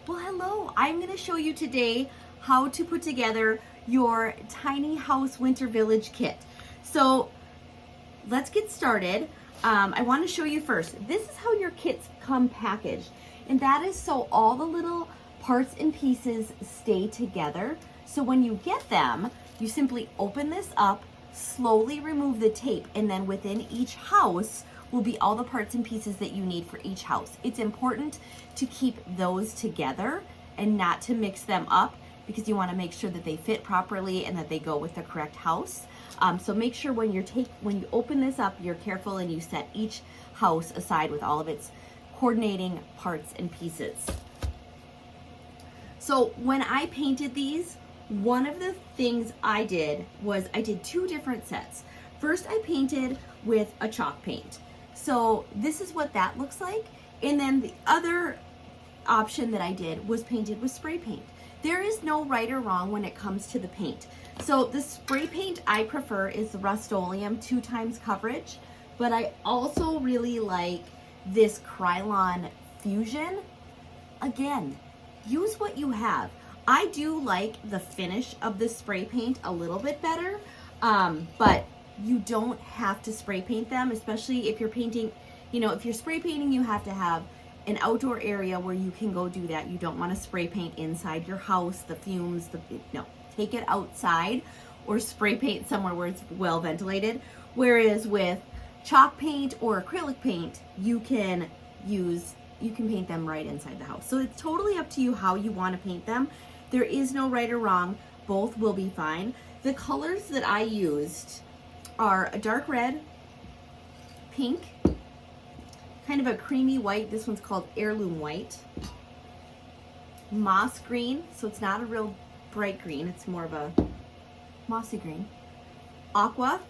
Well, hello. I'm going to show you today how to put together your tiny house winter village kit. So let's get started. I want to show you first. This is how your kits come packaged, and that is so all the little parts and pieces stay together. So when you get them, you simply open this up, slowly remove the tape, and then within each house will be all the parts and pieces that you need for each house. It's important to keep those together and not to mix them up because you want to make sure that they fit properly and that they go with the correct house. So make sure when you open this up, you're careful and you set each house aside with all of its coordinating parts and pieces. So when I painted these, one of the things I did was I did two different sets. First, I painted with a chalk paint. So this is what that looks like. And then the other option that I did was painted with spray paint. There is no right or wrong when it comes to the paint. So the spray paint I prefer is the Rust-Oleum 2x coverage, but I also really like this Krylon Fusion. Again, use what you have. I do like the finish of the spray paint a little bit better, but you don't have to spray paint them, especially if you're painting, if you're spray painting, you have to have an outdoor area where you can go do that. You don't want to spray paint inside your house, the fumes, no, take it outside or spray paint somewhere where it's well ventilated. Whereas with chalk paint or acrylic paint, you can paint them right inside the house. So it's totally up to you how you want to paint them. There is no right or wrong. Both will be fine. The colors that I used are a dark red, pink, kind of a creamy white. This one's called Heirloom White. Moss green, so it's not a real bright green. It's more of a mossy green. Aqua,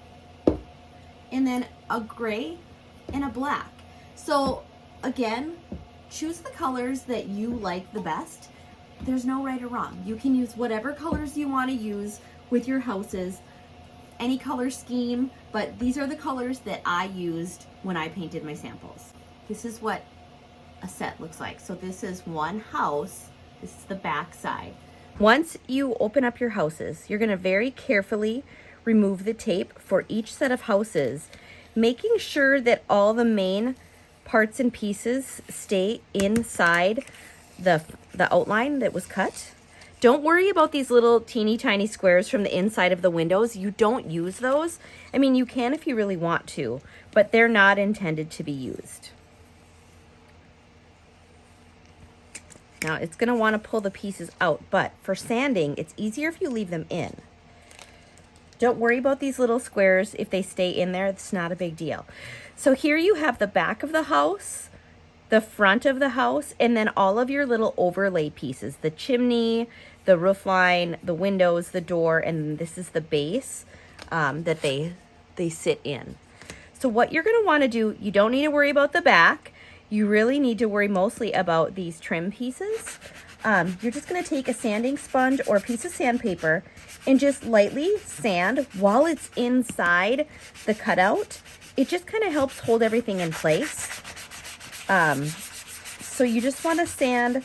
and then a gray and a black. So again, choose the colors that you like the best. There's no right or wrong. You can use whatever colors you want to use with your houses, any color scheme, but these are the colors that I used when I painted my samples. This is what a set looks like. So this is one house. This is the back side. Once you open up your houses, you're going to very carefully remove the tape for each set of houses, making sure that all the main parts and pieces stay inside the outline that was cut. Don't worry about these little teeny tiny squares from the inside of the windows. You don't use those. I mean, you can if you really want to, but they're not intended to be used. Now it's going to want to pull the pieces out, but for sanding, it's easier if you leave them in. Don't worry about these little squares. If they stay in there, it's not a big deal. So here you have the back of the house, the front of the house, and then all of your little overlay pieces, the chimney, the roof line, the windows, the door, and this is the base that they sit in. So what you're going to want to do, you don't need to worry about the back. You really need to worry mostly about these trim pieces. You're just going to take a sanding sponge or a piece of sandpaper and just lightly sand while it's inside the cutout. It just kind of helps hold everything in place. So you just want to sand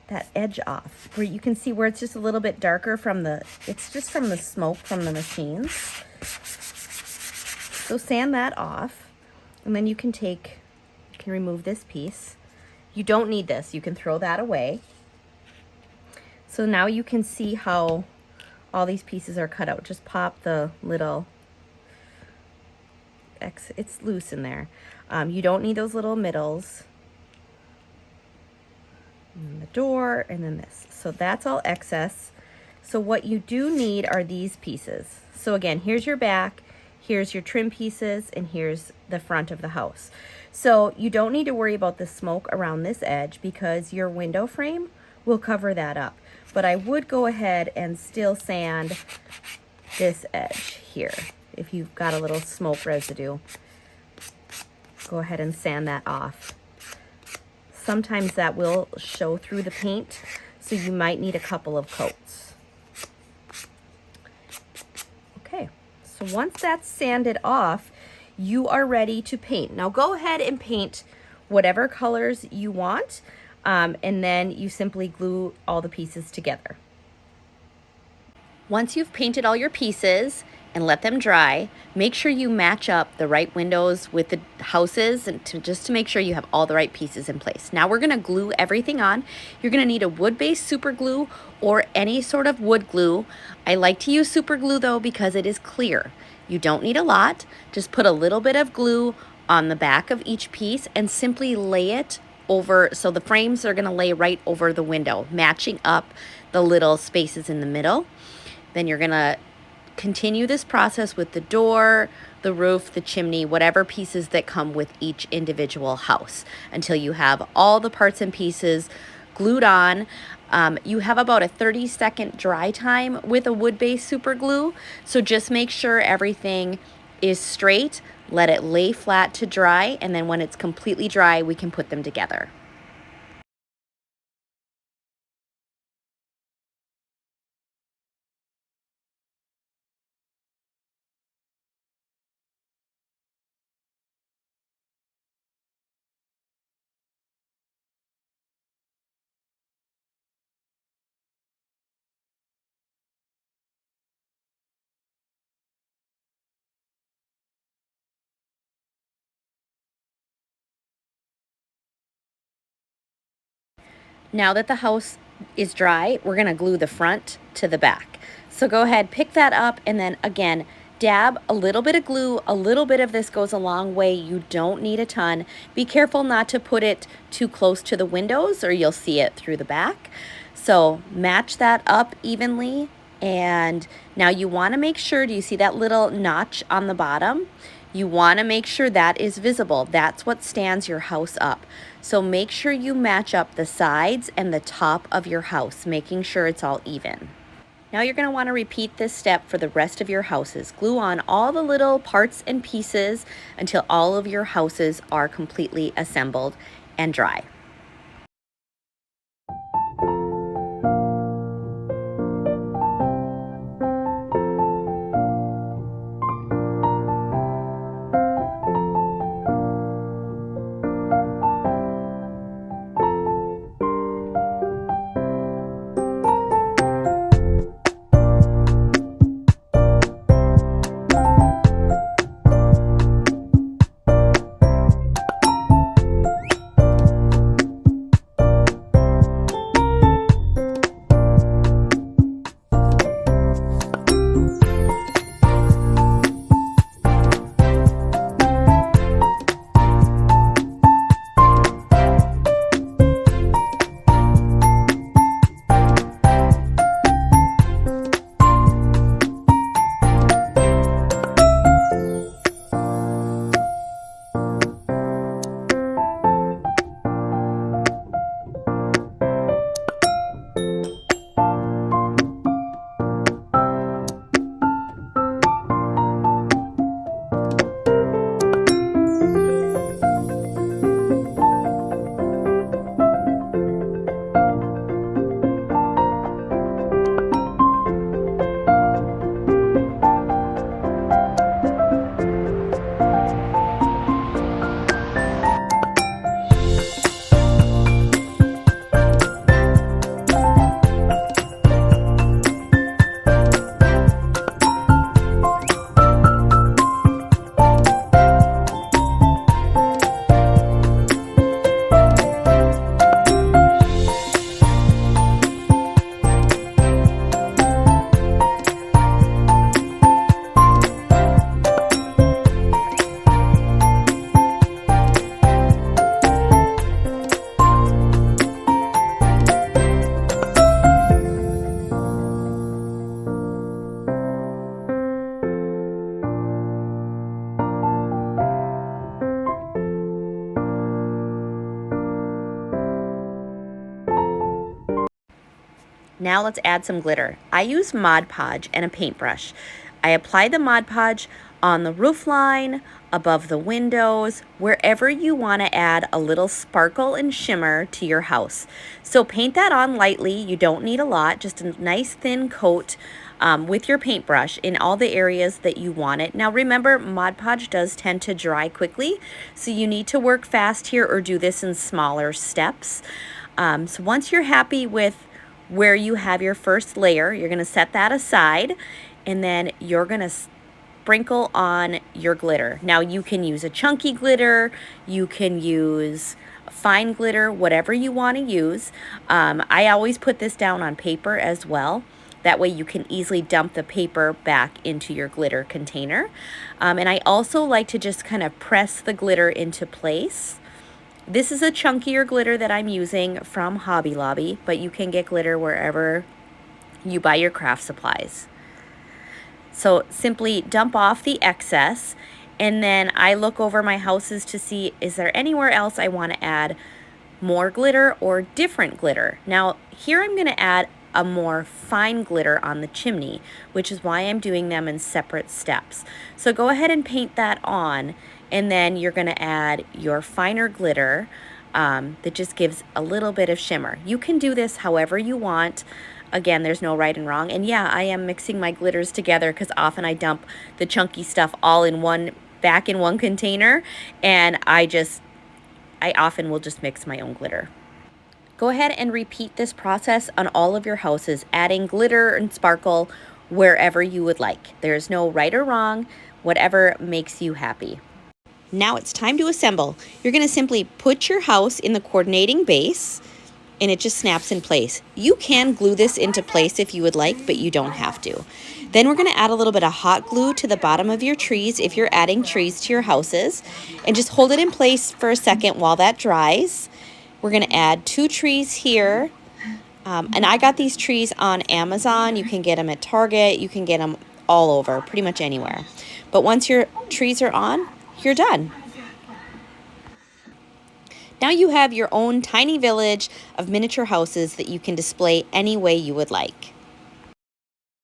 that edge off where you can see where it's just a little bit darker it's just from the smoke from the machines. So sand that off. And then you can remove this piece. You don't need this. You can throw that away. So now you can see how all these pieces are cut out. Just pop the little, it's loose in there. You don't need those little middles. And the door, and then this. So that's all excess. So what you do need are these pieces. So again, here's your back. Here's your trim pieces, and here's the front of the house. So you don't need to worry about the smoke around this edge because your window frame will cover that up. But I would go ahead and still sand this edge here. If you've got a little smoke residue, go ahead and sand that off. Sometimes that will show through the paint, so you might need a couple of coats. Okay. So once that's sanded off, you are ready to paint. Now go ahead and paint whatever colors you want. and then you simply glue all the pieces together. Once you've painted all your pieces and let them dry, make sure you match up the right windows with the houses and just to make sure you have all the right pieces in place. Now we're gonna glue everything on. You're gonna need a wood-based super glue or any sort of wood glue. I like to use super glue though because it is clear. You don't need a lot. Just put a little bit of glue on the back of each piece and simply lay it over, so the frames are gonna lay right over the window, matching up the little spaces in the middle. Then you're gonna continue this process with the door, the roof, the chimney, whatever pieces that come with each individual house until you have all the parts and pieces glued on. You have about a 30-second dry time with a wood-based super glue, so just make sure everything is straight, let it lay flat to dry, and then when it's completely dry, we can put them together. Now that the house is dry, we're gonna glue the front to the back. So go ahead, pick that up, and then again, dab a little bit of glue. A little bit of this goes a long way. You don't need a ton. Be careful not to put it too close to the windows or you'll see it through the back. So match that up evenly. And now you wanna make sure, do you see that little notch on the bottom? You wanna make sure that is visible. That's what stands your house up. So make sure you match up the sides and the top of your house, making sure it's all even. Now you're gonna wanna repeat this step for the rest of your houses. Glue on all the little parts and pieces until all of your houses are completely assembled and dry. Now let's add some glitter. I use Mod Podge and a paintbrush. I apply the Mod Podge on the roof line, above the windows, wherever you want to add a little sparkle and shimmer to your house. So paint that on lightly. You don't need a lot, just a nice thin coat with your paintbrush in all the areas that you want it. Now remember, Mod Podge does tend to dry quickly, so you need to work fast here or do this in smaller steps. So once you're happy with where you have your first layer, you're going to set that aside, and then you're going to sprinkle on your glitter. Now you can use a chunky glitter, you can use fine glitter, whatever you want to use. I always put this down on paper as well. That way you can easily dump the paper back into your glitter container. And I also like to just kind of press the glitter into place. This is a chunkier glitter that I'm using from Hobby Lobby, but you can get glitter wherever you buy your craft supplies. So simply dump off the excess, and then I look over my houses to see, is there anywhere else I want to add more glitter or different glitter? Now here I'm going to add a more fine glitter on the chimney, which is why I'm doing them in separate steps. So go ahead and paint that on, and then you're going to add your finer glitter that just gives a little bit of shimmer. You can do this however you want. Again, there's no right and wrong. And yeah, I am mixing my glitters together because often I dump the chunky stuff all in one, back in one container, and I often will just mix my own glitter. Go ahead and repeat this process on all of your houses, adding glitter and sparkle wherever you would like. There's no right or wrong, whatever makes you happy. Now it's time to assemble. You're going to simply put your house in the coordinating base, and it just snaps in place. You can glue this into place if you would like, but you don't have to. Then we're going to add a little bit of hot glue to the bottom of your trees if you're adding trees to your houses, and just hold it in place for a second while that dries. We're going to add 2 trees here, and I got these trees on Amazon. You can get them at Target. You can get them all over, pretty much anywhere. But once your trees are on, you're done. Now you have your own tiny village of miniature houses that you can display any way you would like.